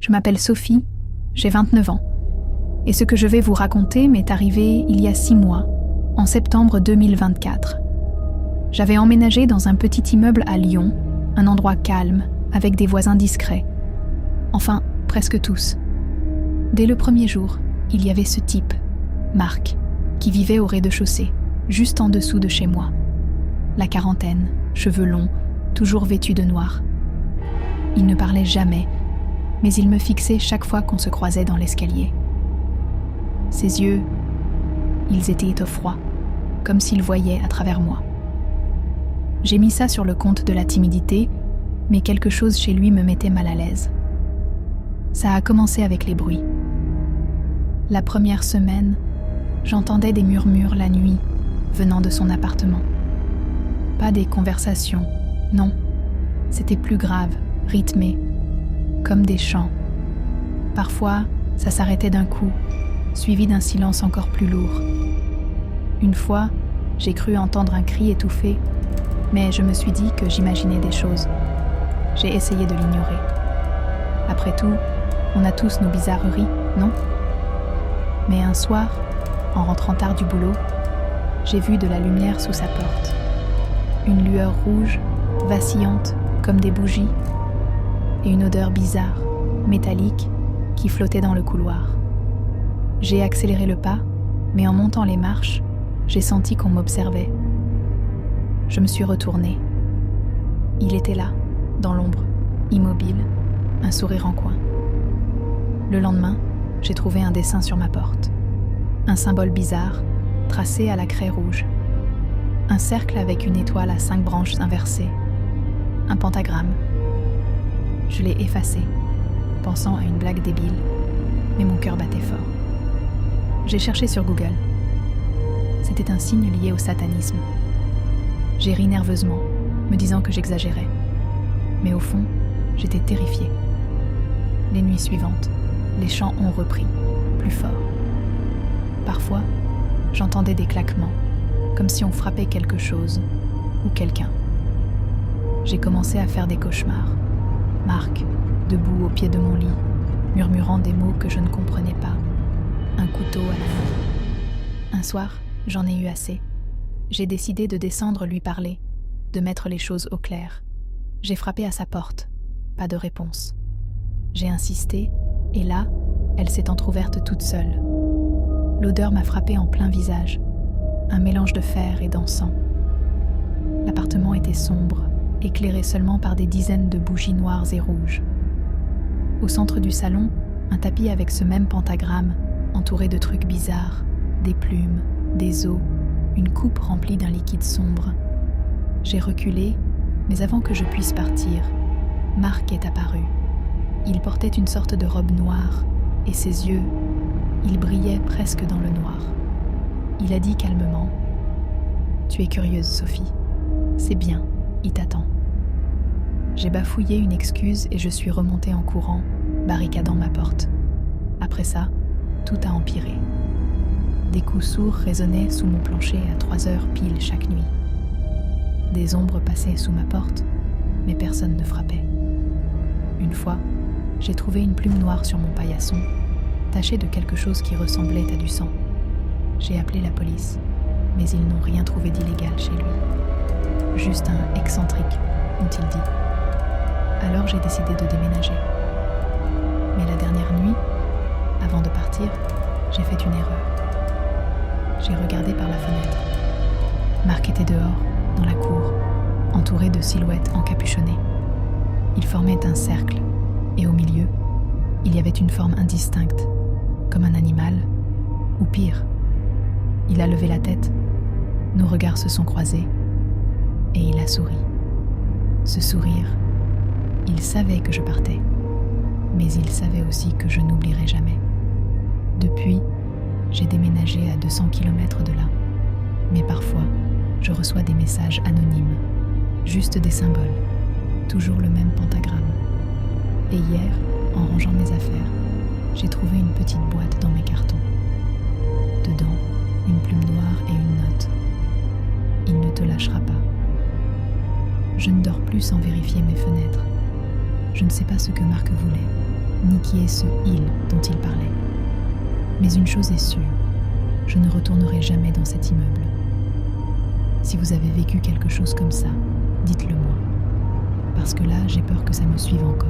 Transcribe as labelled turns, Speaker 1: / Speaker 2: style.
Speaker 1: Je m'appelle Sophie, j'ai 29 ans. Et ce que je vais vous raconter m'est arrivé il y a 6 mois, en septembre 2024. J'avais emménagé dans un petit immeuble à Lyon, un endroit calme, avec des voisins discrets. Enfin, presque tous. Dès le premier jour, il y avait ce type, Marc, qui vivait au rez-de-chaussée, juste en dessous de chez moi. La quarantaine, cheveux longs, toujours vêtu de noir. Il ne parlait jamais, mais il me fixait chaque fois qu'on se croisait dans l'escalier. Ses yeux, ils étaient au froid, comme s'il voyait à travers moi. J'ai mis ça sur le compte de la timidité, mais quelque chose chez lui me mettait mal à l'aise. Ça a commencé avec les bruits. La première semaine, j'entendais des murmures la nuit, venant de son appartement. Pas des conversations, non. C'était plus grave, rythmé, comme des chants. Parfois, ça s'arrêtait d'un coup, suivi d'un silence encore plus lourd. Une fois, j'ai cru entendre un cri étouffé, mais je me suis dit que j'imaginais des choses. J'ai essayé de l'ignorer. Après tout, on a tous nos bizarreries, non ? Mais un soir, en rentrant tard du boulot, j'ai vu de la lumière sous sa porte. Une lueur rouge, vacillante comme des bougies, et une odeur bizarre, métallique, qui flottait dans le couloir. J'ai accéléré le pas, mais en montant les marches, j'ai senti qu'on m'observait. Je me suis retournée. Il était là, dans l'ombre, immobile, un sourire en coin. Le lendemain, j'ai trouvé un dessin sur ma porte. Un symbole bizarre, tracé à la craie rouge. Un cercle avec une étoile à 5 branches inversées. Un pentagramme. Je l'ai effacé, pensant à une blague débile, mais mon cœur battait fort. J'ai cherché sur Google. C'était un signe lié au satanisme. J'ai ri nerveusement, me disant que j'exagérais. Mais au fond, j'étais terrifiée. Les nuits suivantes, les chants ont repris, plus fort. Parfois, j'entendais des claquements, comme si on frappait quelque chose ou quelqu'un. J'ai commencé à faire des cauchemars. Marc, debout au pied de mon lit, murmurant des mots que je ne comprenais pas. Un couteau à la main. Un soir, j'en ai eu assez. J'ai décidé de descendre lui parler, de mettre les choses au clair. J'ai frappé à sa porte. Pas de réponse. J'ai insisté, et là, elle s'est entrouverte toute seule. L'odeur m'a frappé en plein visage. Un mélange de fer et d'encens. L'appartement était sombre, éclairé seulement par des dizaines de bougies noires et rouges. Au centre du salon, un tapis avec ce même pentagramme, entouré de trucs bizarres, des plumes, des os, une coupe remplie d'un liquide sombre. J'ai reculé, mais avant que je puisse partir, Marc est apparu. Il portait une sorte de robe noire, et ses yeux, ils brillaient presque dans le noir. Il a dit calmement : « Tu es curieuse, Sophie. C'est bien, il t'attend. » J'ai bafouillé une excuse et je suis remontée en courant, barricadant ma porte. Après ça, tout a empiré. Des coups sourds résonnaient sous mon plancher à 3 heures pile chaque nuit. Des ombres passaient sous ma porte, mais personne ne frappait. Une fois, j'ai trouvé une plume noire sur mon paillasson, tachée de quelque chose qui ressemblait à du sang. J'ai appelé la police, mais ils n'ont rien trouvé d'illégal chez lui. Juste un excentrique, ont-ils dit. Alors j'ai décidé de déménager. Mais la dernière nuit, avant de partir, j'ai fait une erreur. J'ai regardé par la fenêtre. Marc était dehors, dans la cour, entouré de silhouettes encapuchonnées. Il formait un cercle, et au milieu, il y avait une forme indistincte, comme un animal, ou pire. Il a levé la tête, nos regards se sont croisés, et il a souri. Ce sourire, il savait que je partais, mais il savait aussi que je n'oublierai jamais. Depuis, j'ai déménagé à 200 km de là, mais parfois, je reçois des messages anonymes, juste des symboles, toujours le même pentagramme. Et hier, en rangeant mes affaires, j'ai trouvé une petite boîte dans mes cartons. Dedans, une plume noire et une note. Il ne te lâchera pas. Je ne dors plus sans vérifier mes fenêtres. Je ne sais pas ce que Marc voulait, ni qui est ce « il » dont il parlait. Mais une chose est sûre, je ne retournerai jamais dans cet immeuble. Si vous avez vécu quelque chose comme ça, dites-le moi. Parce que là, j'ai peur que ça me suive encore.